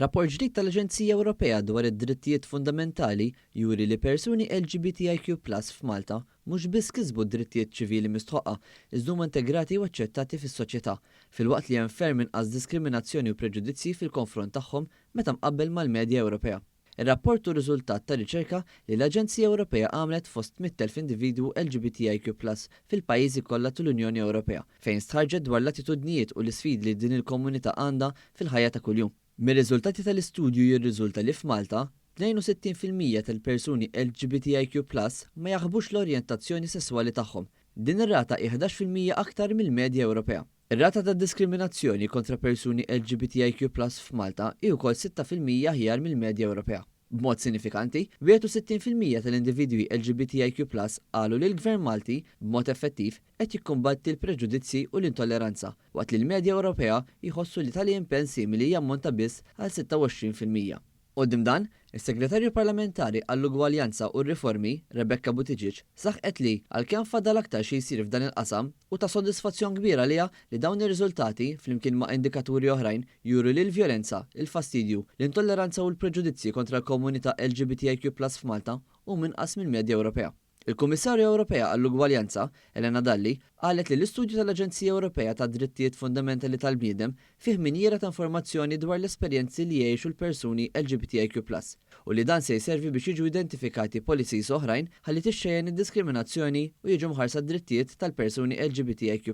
Rapport ġdid tal-Aġenzija Ewropea dwar id-drittijiet fundamentali juri li persuni LGBTIQ+ f'Malta mhux biss kisbu d-drittijiet ċivili mistħoqqa, iżda huma integrati u aċċettati fis-soċjetà, filwaqt li hemm ferm inqas diskriminazzjoni u preġudizzji fil-konfront tagħhom meta mqabbel mal-medja Ewropea. Ir-rapport hu riżultat ta' riċerka li l-Aġenzija Ewropea għamlet fost 100,000 individwu LGBTIQ+ fil-pajjiżi kollha tal-Unjoni Ewropea, fejn stħarġet dwar l-attitudnijiet u l-isfidi li din il-komunità għandha fil-ħajja ta' kuljum. Mir-riżultati tal-istudju jirriżulta li f'Malta 62% tal-persuni LGBTIQ+ ma jaħbux l-orjentazzjoni sesswali tagħhom. Din ir-rata hi 11% aktar mill-medja Ewropea. Ir-rata ta' diskriminazzjoni kontra persuni LGBTIQ+ f'Malta hi wkoll 6% aħjar mill-medja Ewropea. B'mod sinifikanti, 61% tal-individwi LGBTIQ+ qalu li l-Gvern Malti b'mod effettiv qed jikkumbatti l-preġudizzi u l-intolleranza, waqt li l-medja Ewropea jħossu li tali impenn simili jammonta biss għal 26%. Qudiem dan, is-Segretarju Parlamentari għall-Ugwaljanza u r-Riformi, Rebecca Buttigieg, saħqet li għalkemm fadal aktar xi jsir f'dan il-qasam u ta' sodisfazzjon kbira liha li dawn ir-riżultati flimkien ma' indikaturi oħrajn juru li l-vjolenza, il-fastidju, l-intolleranza u l-preġudizzji kontra l-komunità LGBTIQ+ f'Malta huma inqas mill-medja Ewropea. Il-Kummissarju Ewropea għall-Ugwaljanza, Elena Dalli, qalet li l-istudju tal-Aġenzija Ewropea tad Drittijiet Fundamentali tal-Bniedem fih minjera ta' informazzjoni dwar l-esperjenzi li jgħixu l-persuni LGBTIQ+ u li dan se jservi biex jiġu identifikati policies oħrajn ħalli tixxejjen id-diskriminazzjoni u jiġu mħarsa d-drittijiet tal-persuni LGBTIQ+.